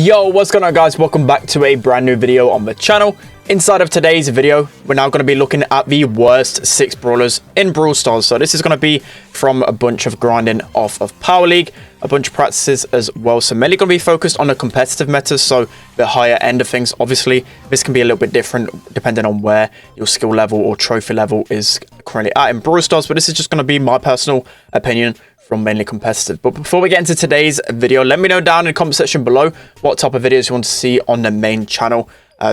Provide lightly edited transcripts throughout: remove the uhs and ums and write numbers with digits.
Yo, what's going on guys? Welcome back to a brand new video on the channel. Inside of today's video, we're now going to be looking at the worst 6 brawlers in Brawl Stars. So this is going to be from a bunch of grinding off of Power League, a bunch of practices as well. So mainly going to be focused on the competitive meta, so the higher end of things. Obviously, this can be a little bit different depending on where your skill level or trophy level is currently at in Brawl Stars. But this is just going to be my personal opinion from mainly competitive. But before we get into today's video, let me know down in the comment section below what type of videos you want to see on the main channel.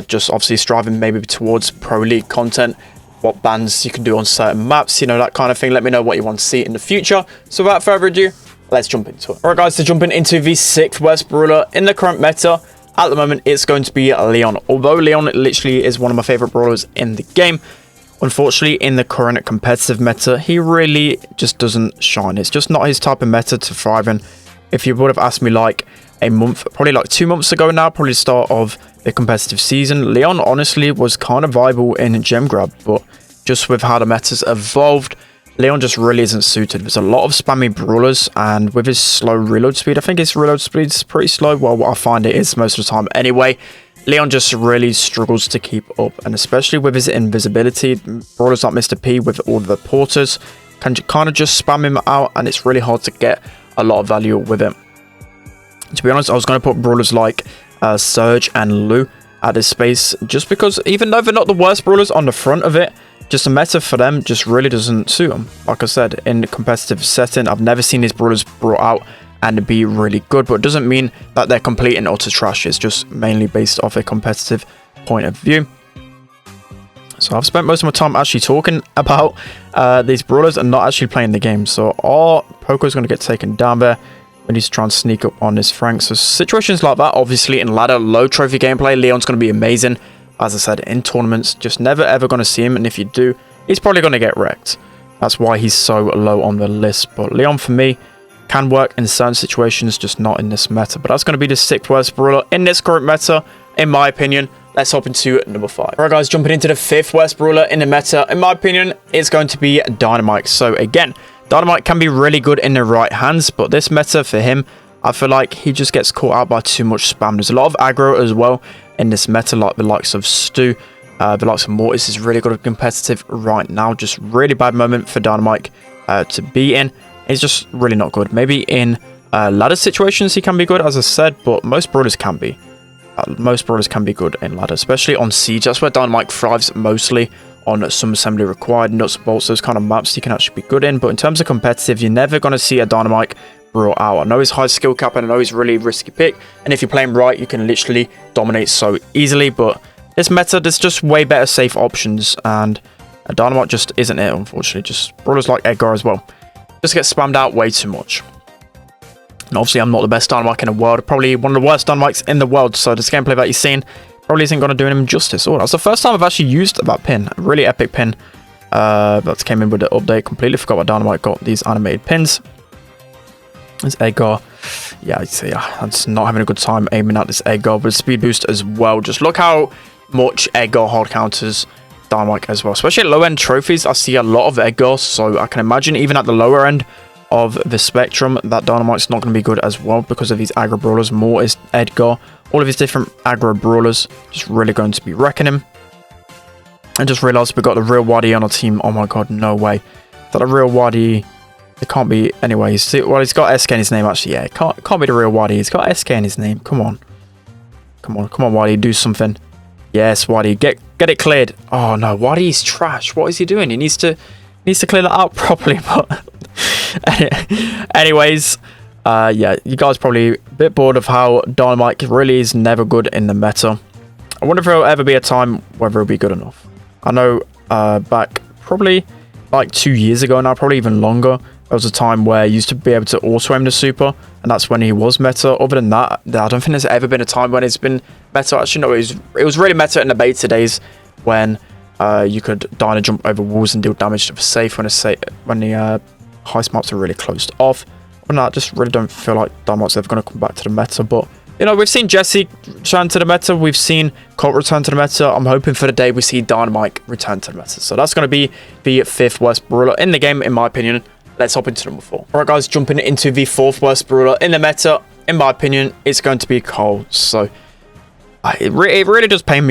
Just obviously striving maybe towards Pro League content, what bans you can do on certain maps, you know, that kind of thing. Let me know what you want to see in the future. So without further ado, let's jump into it. Alright guys, so jumping into the 6th worst brawler in the current meta. At the moment, it's going to be Leon. Although Leon literally is one of my favorite brawlers in the game, unfortunately, in the current competitive meta, he really just doesn't shine. It's just not his type of meta to thrive in. If you would have asked me like a month, probably like 2 months ago now, probably the start of the competitive season, Leon honestly was kind of viable in gem grab, but just with how the meta's evolved, Leon just really isn't suited. There's a lot of spammy brawlers, and with his slow reload speed, I think his reload speed is pretty slow. Well, what I find it is most of the time anyway. Leon just really struggles to keep up, and especially with his invisibility, brawlers like Mr. P with all the porters can kind of just spam him out, and it's really hard to get a lot of value with him. To be honest, I was going to put brawlers like Surge and Lou at this space, just because even though they're not the worst brawlers on the front of it, just the meta for them just really doesn't suit them. Like I said, in the competitive setting, I've never seen these brawlers brought out and be really good, but it doesn't mean that they're complete and utter trash. It's just mainly based off a competitive point of view. So I've spent most of my time actually talking about these brawlers and not actually playing the game. So our Poco is going to get taken down there. We need to try and sneak up on this Frank. So situations like that, obviously in ladder, low trophy gameplay, Leon's going to be amazing. As I said, in tournaments, just never ever going to see him. And if you do, he's probably going to get wrecked. That's why he's so low on the list. But Leon, for me, can work in certain situations, just not in this meta. But that's going to be the 6th worst brawler in this current meta, in my opinion. Let's hop into number 5. Alright guys, jumping into the 5th worst brawler in the meta, in my opinion, it's going to be Dynamite. So again, Dynamite can be really good in the right hands, but this meta for him, I feel like he just gets caught out by too much spam. There's a lot of aggro as well in this meta, like the likes of Stu, the likes of Mortis is really good at competitive right now. Just really bad moment for Dynamite to be in. He's just really not good. Maybe in ladder situations he can be good, as I said, but most brawlers can be. Most brawlers can be good in ladder, especially on Siege. That's where Dynamite thrives mostly, on some assembly required, nuts, bolts, those kind of maps he can actually be good in. But in terms of competitive, you're never going to see a Dynamite brought out. I know he's high skill cap and I know he's really risky pick, and if you play him right, you can literally dominate so easily. But this meta, there's just way better safe options, and a Dynamite just isn't it, unfortunately. Just brawlers like Edgar as well just get spammed out way too much. And obviously, I'm not the best Dynamite in the world, probably one of the worst Dynamites in the world, so this gameplay that you're seeing probably isn't going to do him justice. Oh, that's the first time I've actually used that pin. A really epic pin that came in with the update. Completely forgot what Dynamite got these animated pins. This Edgar. Yeah, I'm just not having a good time aiming at this Edgar with speed boost as well. Just look how much Edgar hard counters Dynamite as well. Especially at low end trophies, I see a lot of Edgar, so I can imagine even at the lower end of the spectrum that Dynamite's not going to be good as well because of these aggro brawlers. More is Edgar. All of his different aggro brawlers just really going to be wrecking him. I just realized we got the real Wadi on our team. Oh my god, no way. Is that a real Wadi? It can't be. Anyway, well, he's got SK in his name actually. Yeah, it can't be the real Wadi. He's got SK in his name. Come on. Come on, Wadi, do something. Yes, Wadi, get it cleared. Oh no, Wadi's trash. What is he doing? He needs to clear that out properly. But anyways, yeah, you guys probably a bit bored of how Dynamite really is never good in the meta. I wonder if there'll ever be a time whether it'll be good enough. I know back probably like 2 years ago now, probably even longer, there was a time where you used to be able to auto aim the super, and that's when he was meta. Other than that, I don't think there's ever been a time when it's been meta. Actually, no, it was really meta in the beta days when you could Dyna jump over walls and deal damage to the safe when the heist maps are really closed off. And I just really don't feel like Dynamite's ever going to come back to the meta. But, you know, we've seen Jesse return to the meta. We've seen Colt return to the meta. I'm hoping for the day we see Dynamite return to the meta. So that's going to be the 5th worst brawler in the game, in my opinion. Let's hop into number 4. Alright guys, jumping into the 4th worst brawler in the meta. in my opinion, it's going to be Karl. So it really does pain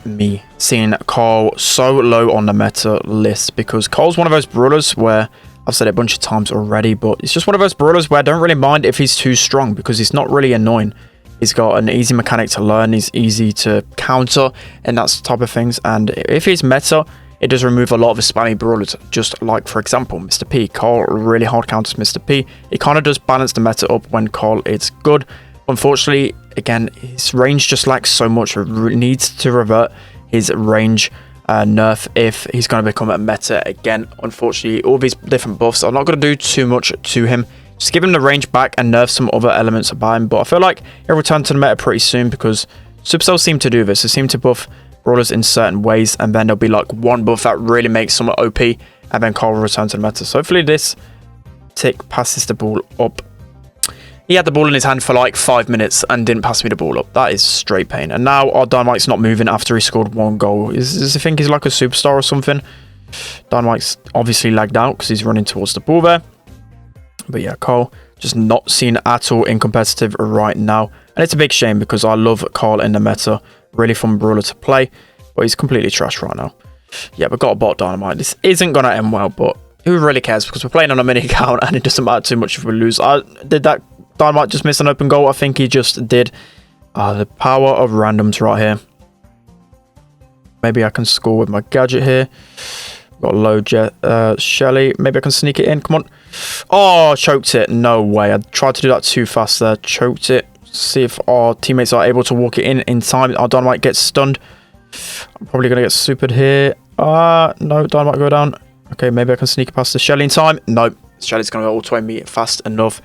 me seeing Karl so low on the meta list, because Karl's one of those brawlers where I've said it a bunch of times already, but it's just one of those brawlers where I don't really mind if he's too strong, because he's not really annoying. He's got an easy mechanic to learn, he's easy to counter, and that's type of things. And if he's meta, it does remove a lot of the spammy brawlers, just like, for example, Mr. P. Karl really hard counters Mr. P. It kind of does balance the meta up when Karl is good. Unfortunately, again, his range just lacks so much. Needs to revert his range nerf if he's going to become a meta again. Unfortunately, all these different buffs are not going to do too much to him. Just give him the range back and nerf some other elements about him. But I feel like he'll return to the meta pretty soon, because Supercell seem to do this. They seem to buff brawlers in certain ways, and then there'll be like one buff that really makes someone OP, and then Karl will return to the meta. So hopefully this tick passes the ball up. He had the ball in his hand for like 5 minutes and didn't pass me the ball up. That is straight pain. And now our Dynamite's not moving after he scored 1 goal. Does he think he's like a superstar or something? Dynamite's obviously lagged out because he's running towards the ball there. But yeah, Karl just not seen at all in competitive right now. And it's a big shame, because I love Karl in the meta. Really fun brawler to play. But he's completely trash right now. Yeah, we've got a bot Dynamite. This isn't going to end well, but who really cares? Because we're playing on a mini account and it doesn't matter too much if we lose. Did that Dynamite just miss an open goal? I think he just did. The power of randoms right here. Maybe I can score with my gadget here. Got low jet Shelly. Maybe I can sneak it in. Come on. Oh, choked it. No way. I tried to do that too fast there. Choked it. See if our teammates are able to walk it in time. Our Dynamite gets stunned. I'm probably going to get supered here. No, Dynamite go down. Okay, maybe I can sneak it past the Shelly in time. No, Shelly's going to auto-aim me fast enough.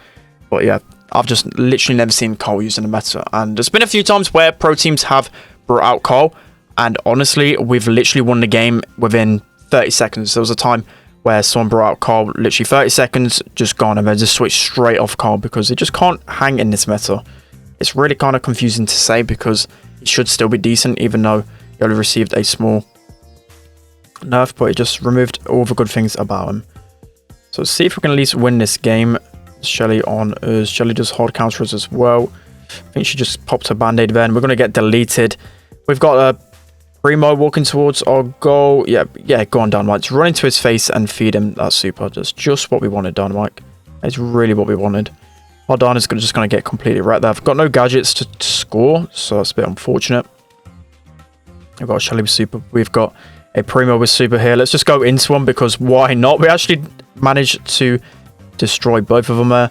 But yeah, I've just literally never seen Karl using the meta. And there's been a few times where pro teams have brought out Karl, and honestly, we've literally won the game within 30 seconds. There was a time where someone brought out Karl, literally 30 seconds, just gone, and then just switched straight off Karl, because it just can't hang in this meta. It's really kind of confusing to say, because it should still be decent, even though he only received a small nerf, but it just removed all the good things about him. So let's see if we can at least win this game. Shelly on us. Shelly does hard counters as well. I think she just popped her band-aid there, and we're going to get deleted. We've got a Primo walking towards our goal. Yeah, go on, Dynamite. Just run into his face and feed him. That's super. That's just what we wanted, Dynamite. It's really what we wanted. Our Dyna's just going to get completely wrecked there. I've got no gadgets to score, so that's a bit unfortunate. We've got a Shelly with super. We've got a Primo with super here. Let's just go into one, because why not? We actually managed to destroy both of them there.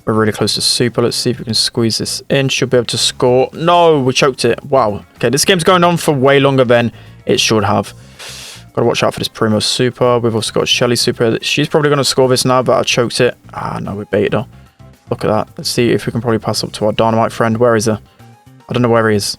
We're really close to super. Let's see if we can squeeze this in. Should be able to score. No, we choked it. Wow. Okay, this game's going on for way longer than it should have. Got to watch out for this Primo super. We've also got Shelly super. She's probably going to score this now, but I choked it. No, we baited her. Look at that. Let's see if we can probably pass up to our Dynamite friend. Where is he? I don't know where he is.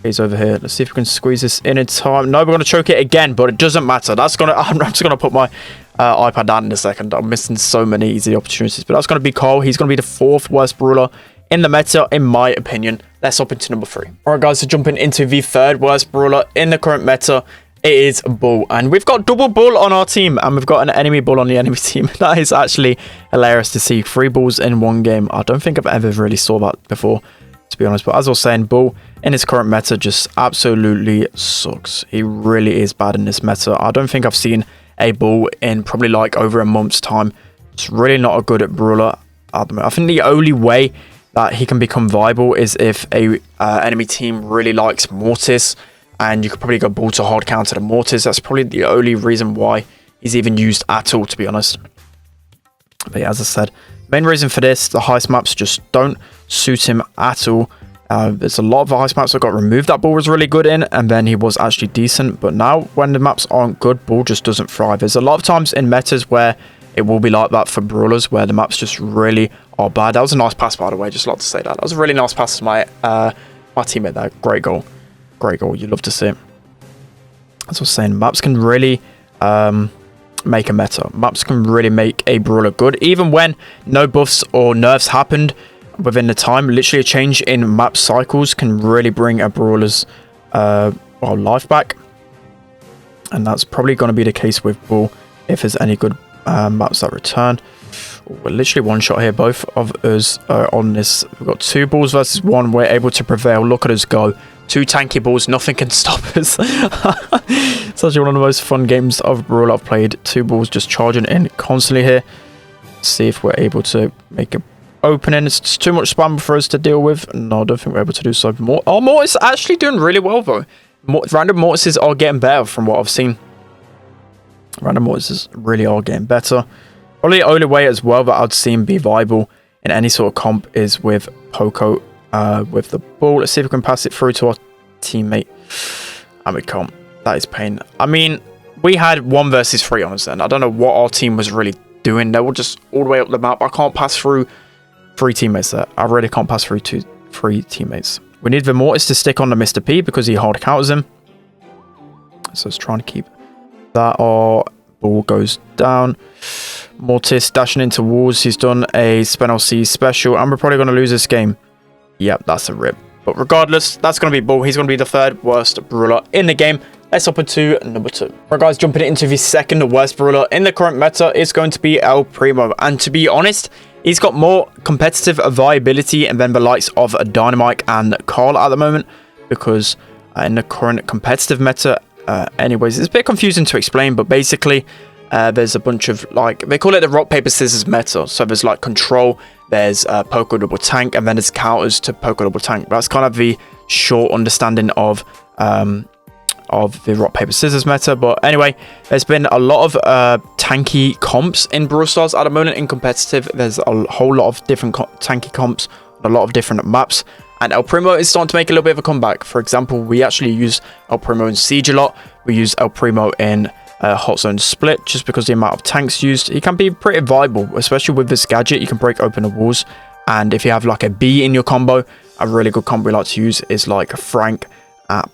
He's over here. Let's see if we can squeeze this in time. No, we're going to choke it again, but it doesn't matter. I'm just going to put my iPad down in a second. I'm missing so many easy opportunities, but that's going to be Karl. He's going to be the 4th worst brawler in the meta, in my opinion. Let's hop into number 3. All right, guys, so jumping into the 3rd worst brawler in the current meta, it is Bull. And we've got double Bull on our team, and we've got an enemy Bull on the enemy team. That is actually hilarious to see. 3 Bulls in one game. I don't think I've ever really saw that before, to be honest. But as I was saying, Bull in his current meta just absolutely sucks. He really is bad in this meta. I don't think I've seen a Bull in probably like over a month's time. It's really not a good brawler at the moment. I think the only way that he can become viable is if a enemy team really likes Mortis, and you could probably go Bull to hard counter the Mortis. That's probably the only reason why he's even used at all, to be honest. But yeah, as I said, main reason for this, the heist maps just don't suit him at all. There's a lot of the heist maps that got removed that Bull was really good in, and then he was actually decent. But now, when the maps aren't good, Bull just doesn't thrive. There's a lot of times in metas where it will be like that for brawlers, where the maps just really are bad. That was a nice pass, by the way. Just like to say that. That was a really nice pass to my teammate there. Great goal. Great goal. You love to see it. As I was saying, maps can really make a meta. Maps can really make a brawler good. Even when no buffs or nerfs happened within the time, literally a change in map cycles can really bring a brawler's life back. And that's probably going to be the case with Bull if there's any good maps that return. We're literally one shot here. Both of us are on this. We've got 2 balls versus 1. We're able to prevail. Look at us go. 2 tanky balls. Nothing can stop us. It's actually one of the most fun games of Brawl I've played. 2 balls just charging in constantly here. See if we're able to make a opening. It's too much spam for us to deal with. No, I don't think we're able to do so. Oh, Mortis actually doing really well though. Random Mortises are getting better from what I've seen. Random Mortises really are getting better. Probably the only way as well that I'd see him be viable in any sort of comp is with Poco with the ball. Let's see if we can pass it through to our teammate. And we can't. That is pain. I mean, we had 1 versus 3 on us then. I don't know what our team was really doing. They were just all the way up the map. I can't pass through 3 teammates there. I really can't pass through 3 teammates. We need the Mortis to stick on to Mr. P because he hard counters him. So let's try and keep that. Our ball goes down. Mortis dashing into walls. He's done a SpenLC special, and we're probably going to lose this game. Yep, that's a rip. But regardless, that's going to be Bull. He's going to be the 3rd worst brawler in the game. Let's hop into number 2. Right, guys, jumping into the 2nd worst brawler in the current meta is going to be El Primo. And to be honest, he's got more competitive viability than the likes of Dynamite and Karl at the moment. Because in the current competitive meta, anyways, it's a bit confusing to explain, but basically there's a bunch of, like, they call it the rock paper scissors meta. So there's like control, there's Poco double tank, and then there's counters to Poco double tank. That's kind of the short understanding of the rock paper scissors meta. But anyway, there's been a lot of tanky comps in Brawl Stars at the moment in competitive. There's a whole lot of different tanky comps on a lot of different maps. And El Primo is starting to make a little bit of a comeback. For example, we actually use El Primo in Siege a lot. We use El Primo in Hot Zone Split just because the amount of tanks used. He can be pretty viable, especially with this gadget. You can break open the walls. And if you have like a B in your combo, a really good combo we like to use is like a Frank,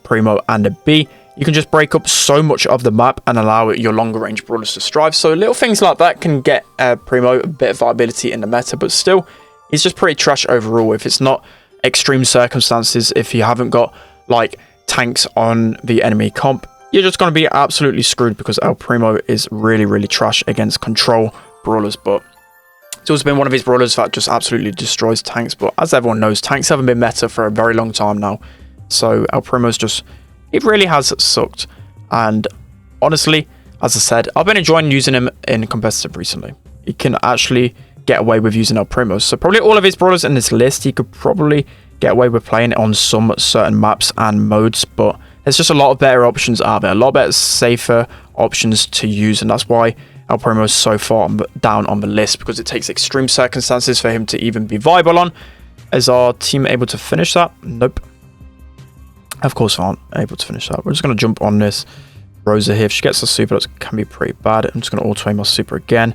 Primo, and a B. You can just break up so much of the map and allow your longer range brawlers to strive. So little things like that can get Primo a bit of viability in the meta. But still, he's just pretty trash overall. If it's not extreme circumstances, if you haven't got like tanks on the enemy comp, you're just going to be absolutely screwed because El Primo is really, really trash against control brawlers. But it's also been one of his brawlers that just absolutely destroys tanks. But as everyone knows, tanks haven't been meta for a very long time now. So El Primo's just, it really has sucked. And honestly, as I said, I've been enjoying using him in competitive recently. He can actually get away with using El Primo. So probably all of his brawlers in this list, he could probably get away with playing on some certain maps and modes. But there's just a lot of better options out there, a lot better, safer options to use. And that's why El Primo is so far down on the list, because it takes extreme circumstances for him to even be viable on. Is our team able to finish that? Nope. Of course, aren't able to finish that. We're just going to jump on this Rosa here. If she gets a super, that can be pretty bad. I'm just going to auto-aim our super again.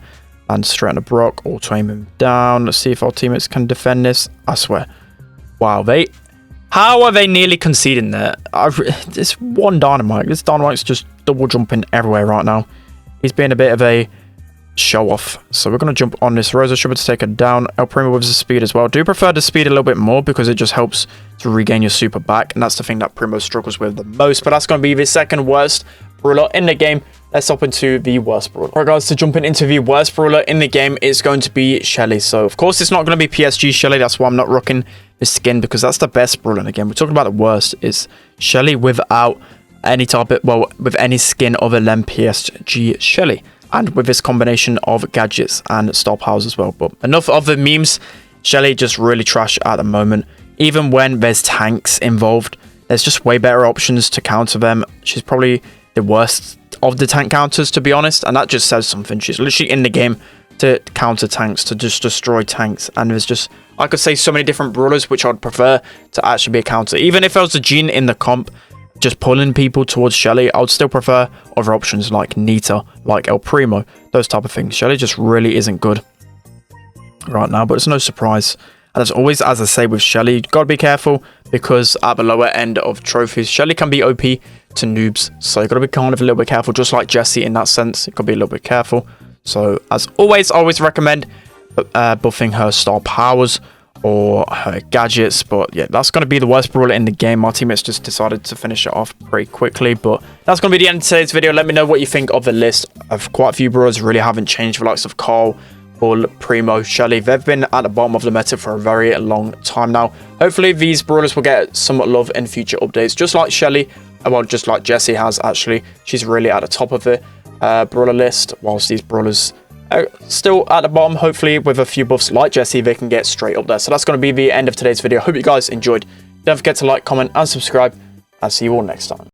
And straight on the Brock, auto-aim him down. Let's see if our teammates can defend this. I swear. Wow, how are they nearly conceding there? This one Dynamite. This Dynamite's just double jumping everywhere right now. He's being a bit of a show-off. So we're going to jump on this Rosa super to take her down. El Primo with the speed as well. Do prefer the speed a little bit more because it just helps to regain your super back. And that's the thing that Primo struggles with the most. But that's going to be the second worst brawler in the game. Let's hop into the worst brawler. Alright guys, so jumping into the worst brawler in the game is going to be Shelly. So of course it's not going to be PSG Shelly. That's why I'm not rocking the skin, because that's the best brawler in the game. We're talking about the worst is Shelly without any type of, well, with any skin other than PSG Shelly. And with this combination of gadgets and star powers as well. But enough of the memes. Shelly just really trash at the moment. Even when there's tanks involved, there's just way better options to counter them. She's probably the worst of the tank counters, to be honest. And that just says something. She's literally in the game to counter tanks, to just destroy tanks. And there's just, I could say so many different brawlers which I'd prefer to actually be a counter. Even if there was a Gene in the comp, just pulling people towards Shelly, I would still prefer other options like Nita, like El Primo, those type of things. Shelly just really isn't good right now, but it's no surprise. And as always, as I say with Shelly, you've got to be careful, because at the lower end of trophies, Shelly can be OP to noobs. So you've got to be kind of a little bit careful, just like Jessie in that sense. You've got to be a little bit careful. So as always, I always recommend buffing her star powers or her gadgets. But yeah, that's going to be the worst brawler in the game. My teammates just decided to finish it off pretty quickly. But that's going to be the end of today's video. Let me know what you think of the list. Of quite a few brawlers really haven't changed. The likes of Karl, Karl, Primo, Shelly. They've been at the bottom of the meta for a very long time now. Hopefully these brawlers will get some love in future updates, just like Shelly, well, just like Jessie has actually. She's really at the top of the brawler list, whilst these brawlers are still at the bottom. Hopefully with a few buffs like Jessie, they can get straight up there. So that's going to be the end of today's video. Hope you guys enjoyed. Don't forget to like, comment, and subscribe. I'll see you all next time.